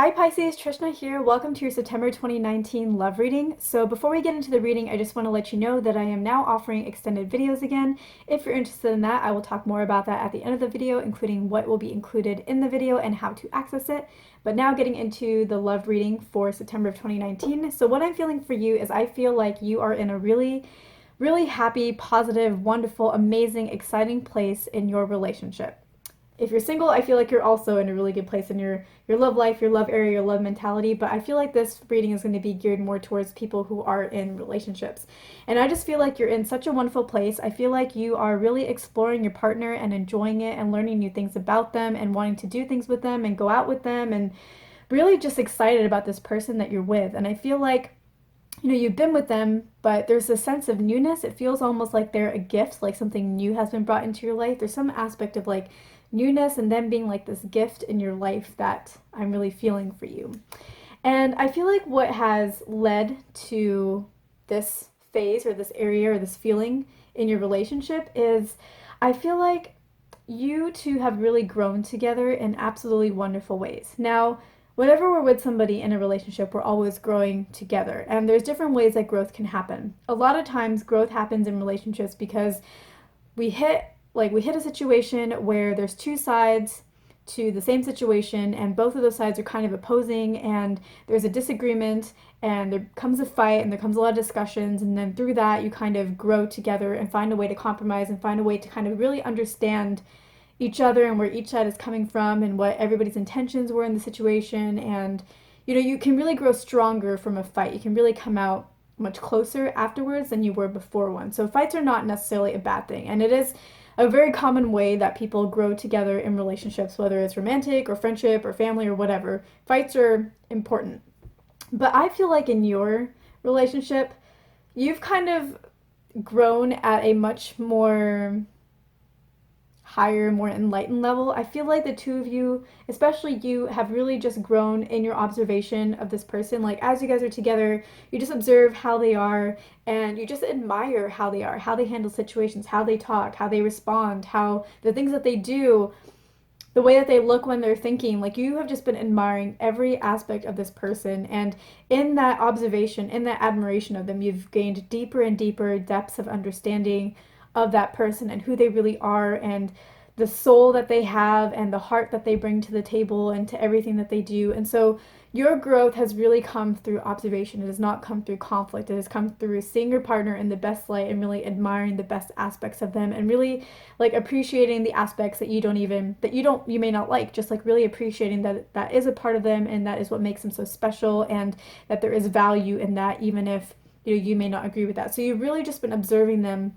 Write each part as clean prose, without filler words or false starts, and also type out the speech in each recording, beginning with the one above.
Hi Pisces, Trishna here. Welcome to your September 2019 love reading. So before we get into the reading, I just want to let you know that I am now offering extended videos again. If you're interested in that, I will talk more about that at the end of the video, including what will be included in the video and how to access it. But now getting into the love reading for September of 2019. So what I'm feeling for you is I feel like you are in a really happy, positive, wonderful, amazing, exciting place in your relationship. If you're single, I feel like you're also in a really good place in your love life, your love area, your love mentality, but I feel like this reading is going to be geared more towards people who are in relationships. And I just feel like you're in such a wonderful place. I feel like you are really exploring your partner and enjoying it and learning new things about them and wanting to do things with them and go out with them and really just excited about this person that you're with. And I feel like you've been with them, but there's a sense of newness. It feels almost like they're a gift, like something new has been brought into your life. There's some aspect of like newness and them being like this gift in your life that I'm really feeling for you. And I feel like what has led to this phase or this area or this feeling in your relationship is I feel like you two have really grown together in absolutely wonderful ways. Now, whenever we're with somebody in a relationship, we're always growing together. And there's different ways that growth can happen. A lot of times growth happens in relationships because we hit a situation where there's two sides to the same situation and both of those sides are kind of opposing and there's a disagreement and there comes a fight and there comes a lot of discussions, and then through that you kind of grow together and find a way to compromise and find a way to kind of really understand each other and where each side is coming from and what everybody's intentions were in the situation. And you can really grow stronger from a fight. You can really come out much closer afterwards than you were before one. So fights are not necessarily a bad thing, and it is a very common way that people grow together in relationships, whether it's romantic or friendship or family or whatever. Fights are important. But I feel like in your relationship, you've kind of grown at a much more higher, more enlightened level. I feel like the two of you, especially you, have really just grown in your observation of this person. Like as you guys are together, you just observe how they are and you just admire how they are, how they handle situations, how they talk, how they respond, how the things that they do, the way that they look when they're thinking. Like you have just been admiring every aspect of this person, and in that observation, in that admiration of them, you've gained deeper and deeper depths of understanding of that person and who they really are and the soul that they have and the heart that they bring to the table and to everything that they do. And so your growth has really come through observation. It has not come through conflict. It has come through seeing your partner in the best light and really admiring the best aspects of them and really like appreciating the aspects that you may not like, just like really appreciating that that is a part of them and that is what makes them so special, and that there is value in that even if you may not agree with that. So you've really just been observing them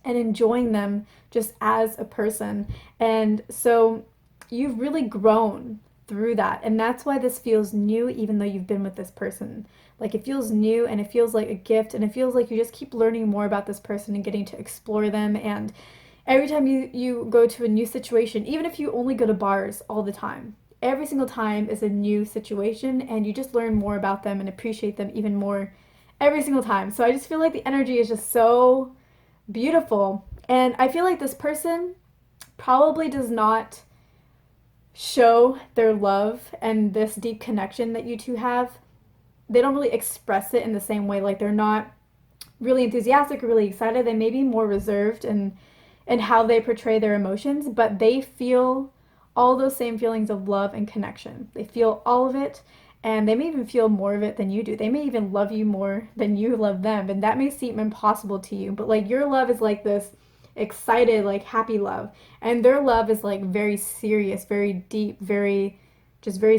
and enjoying them just as a person. And so you've really grown through that. And that's why this feels new, even though you've been with this person. Like it feels new and it feels like a gift, and it feels like you just keep learning more about this person and getting to explore them. And every time you go to a new situation, even if you only go to bars all the time, every single time is a new situation and you just learn more about them and appreciate them even more every single time. So I just feel like the energy is just so beautiful. And I feel like this person probably does not show their love and this deep connection that you two have. They don't really express it in the same way. Like they're not really enthusiastic or really excited. They may be more reserved in how they portray their emotions, but they feel all those same feelings of love and connection. They feel all of it, and they may even feel more of it than you do. They may even love you more than you love them, and that may seem impossible to you, but like your love is like this excited, like happy love, and their love is like very serious, very deep, very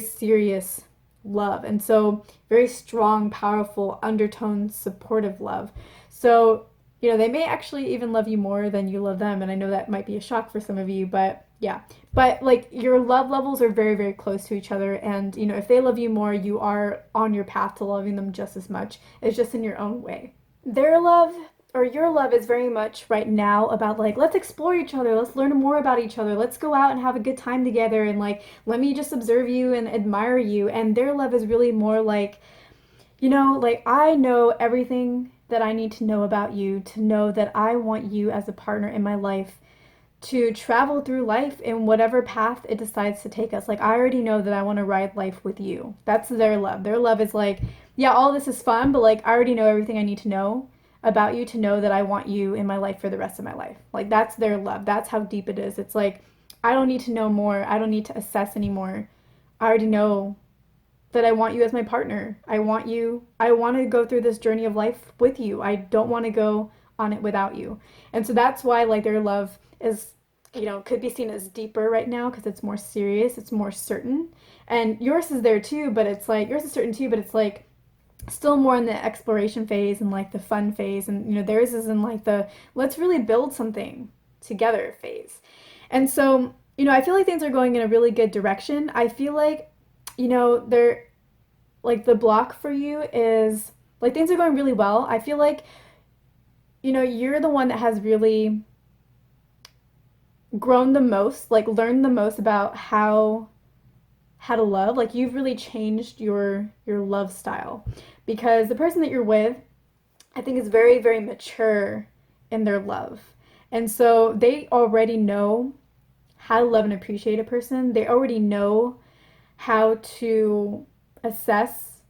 serious love. And so very strong, powerful undertone, supportive love. So they may actually even love you more than you love them, and I know that might be a shock for some of you, but yeah. But like your love levels are very close to each other, and if they love you more, you are on your path to loving them just as much. It's just in your own way. Their love or your love is very much right now about like, let's explore each other, let's learn more about each other, let's go out and have a good time together, and like let me just observe you and admire you. And their love is really more like, like I know everything that I need to know about you to know that I want you as a partner in my life to travel through life in whatever path it decides to take us. Like, I already know that I want to ride life with you. That's their love. Their love is like, yeah, all this is fun, but like, I already know everything I need to know about you to know that I want you in my life for the rest of my life. Like, that's their love. That's how deep it is. It's like, I don't need to know more. I don't need to assess anymore. I already know that I want you as my partner. I want you. I want to go through this journey of life with you. I don't want to go on it without you. And so that's why like their love is, could be seen as deeper right now because it's more serious, it's more certain. And yours is there too, but it's like yours is certain too, but it's like still more in the exploration phase and like the fun phase, and theirs is in like the let's really build something together phase. And so I feel like things are going in a really good direction. I feel like they're like the block for you is like things are going really well. I feel like you're the one that has really grown the most, like learned the most about how to love. Like you've really changed your love style because the person that you're with, I think, is very very mature in their love. And so they already know how to love and appreciate a person. They already know how to assess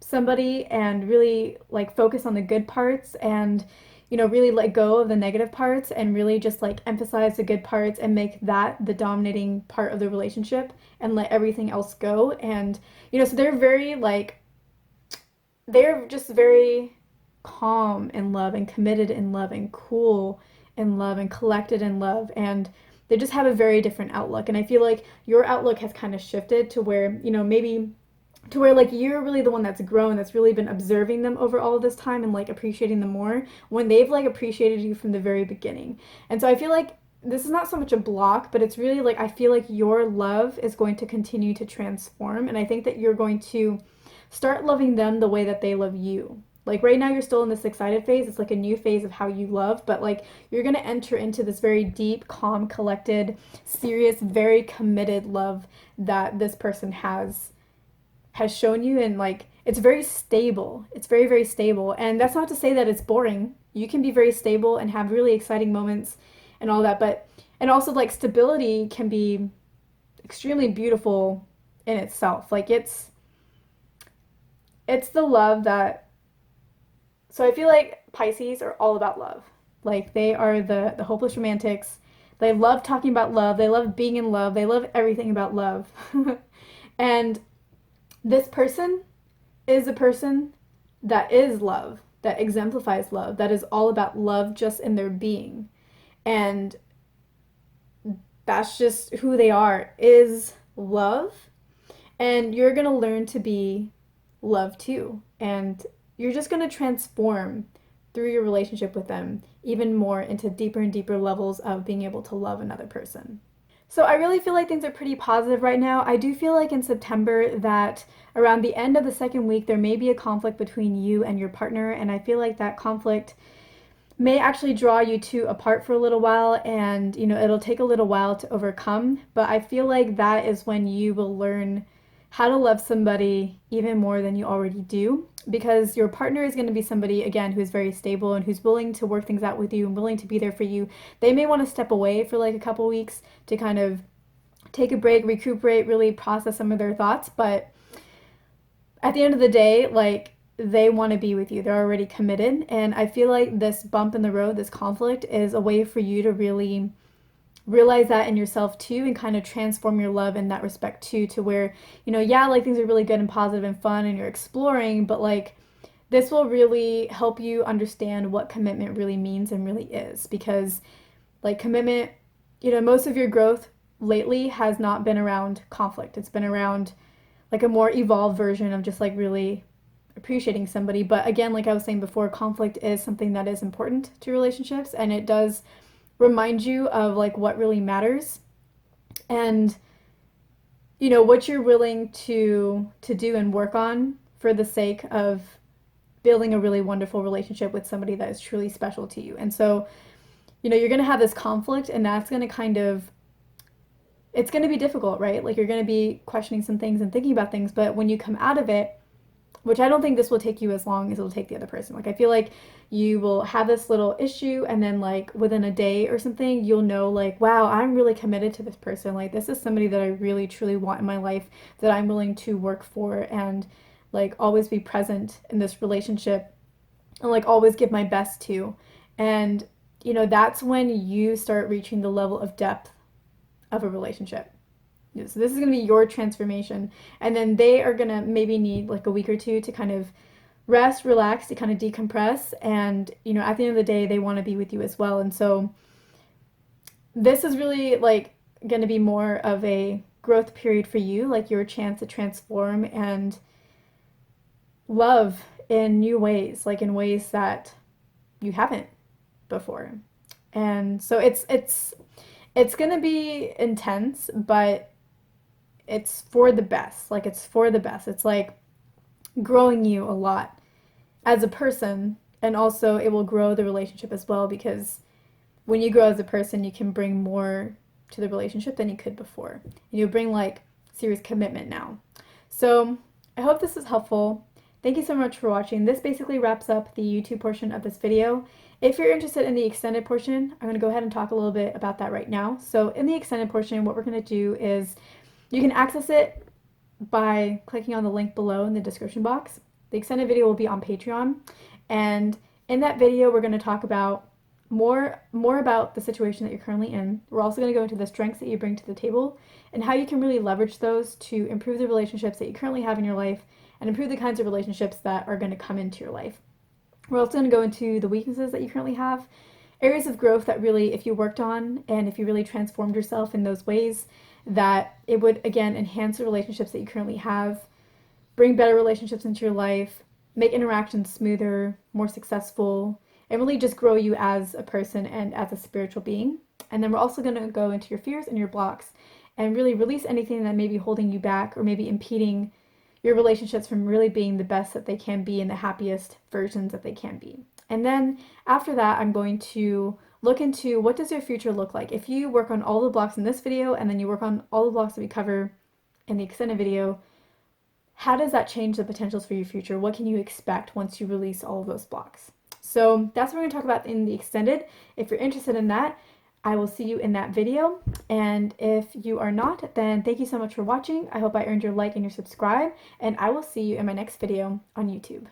somebody and really like focus on the good parts and really let go of the negative parts and really just like emphasize the good parts and make that the dominating part of the relationship and let everything else go. And so they're just very calm in love and committed in love and cool in love and collected in love, and they just have a very different outlook. And I feel like your outlook has kind of shifted to where maybe to where like you're really the one that's grown, that's really been observing them over all of this time and like appreciating them more when they've like appreciated you from the very beginning. And so I feel like this is not so much a block, but it's really like I feel like your love is going to continue to transform, and I think that you're going to start loving them the way that they love you. Like right now you're still in this excited phase. It's like a new phase of how you love, but like you're going to enter into this very deep, calm, collected, serious, very committed love that this person has shown you. And like it's very stable. It's very very stable, and that's not to say that it's boring. You can be very stable and have really exciting moments and all that, but and also like stability can be extremely beautiful in itself. Like it's the love that, so I feel like Pisces are all about love. Like they are the hopeless romantics. They love talking about love. They love being in love. They love everything about love. And this person is a person that is love, that exemplifies love, that is all about love just in their being. And that's just who they are, is love. And you're going to learn to be love too. And you're just going to transform through your relationship with them even more into deeper and deeper levels of being able to love another person. So I really feel like things are pretty positive right now. I do feel like in September that around the end of the second week there may be a conflict between you and your partner, and I feel like that conflict may actually draw you two apart for a little while, and it'll take a little while to overcome, but I feel like that is when you will learn how to love somebody even more than you already do, because your partner is going to be somebody again who's very stable and who's willing to work things out with you and willing to be there for you. They may want to step away for like a couple weeks to kind of take a break, recuperate, really process some of their thoughts, but at the end of the day, like they want to be with you. They're already committed, and I feel like this bump in the road, this conflict, is a way for you to really realize that in yourself too and kind of transform your love in that respect too, to where yeah, like things are really good and positive and fun and you're exploring, but like this will really help you understand what commitment really means and really is, because like commitment, most of your growth lately has not been around conflict. It's been around like a more evolved version of just like really appreciating somebody. But again, like I was saying before, conflict is something that is important to relationships, and it does remind you of like what really matters and what you're willing to do and work on for the sake of building a really wonderful relationship with somebody that is truly special to you. And so you're going to have this conflict, and that's going to kind of, it's going to be difficult, right? Like you're going to be questioning some things and thinking about things, but when you come out of it, which I don't think this will take you as long as it'll take the other person. Like, I feel like you will have this little issue, and then, like, within a day or something, you'll know, like, wow, I'm really committed to this person. Like, this is somebody that I really, truly want in my life, that I'm willing to work for and, like, always be present in this relationship and, like, always give my best to. And, that's when you start reaching the level of depth of a relationship. So this is going to be your transformation. And then they are going to maybe need like a week or two to kind of rest, relax, to kind of decompress. And, at the end of the day, they want to be with you as well. And so this is really like going to be more of a growth period for you, like your chance to transform and love in new ways, like in ways that you haven't before. And so it's going to be intense, but it's for the best. Like, it's for the best. It's like growing you a lot as a person, and also it will grow the relationship as well, because when you grow as a person, you can bring more to the relationship than you could before. And you bring like serious commitment now. So I hope this is helpful. Thank you so much for watching. This basically wraps up the YouTube portion of this video. If you're interested in the extended portion, I'm going to go ahead and talk a little bit about that right now. So in the extended portion, what we're going to do is you can access it by clicking on the link below in the description box. The extended video will be on Patreon, and in that video we're going to talk about more about the situation that you're currently in. We're also going to go into the strengths that you bring to the table and how you can really leverage those to improve the relationships that you currently have in your life and improve the kinds of relationships that are going to come into your life. We're also going to go into the weaknesses that you currently have, areas of growth that really, if you worked on and if you really transformed yourself in those ways, that it would, again, enhance the relationships that you currently have, bring better relationships into your life, make interactions smoother, more successful, and really just grow you as a person and as a spiritual being. And then we're also going to go into your fears and your blocks and really release anything that may be holding you back or maybe impeding your relationships from really being the best that they can be and the happiest versions that they can be. And then after that, I'm going to look into what does your future look like. If you work on all the blocks in this video and then you work on all the blocks that we cover in the extended video, how does that change the potentials for your future? What can you expect once you release all of those blocks? So that's what we're going to talk about in the extended. If you're interested in that, I will see you in that video. And if you are not, then thank you so much for watching. I hope I earned your like and your subscribe, and I will see you in my next video on YouTube.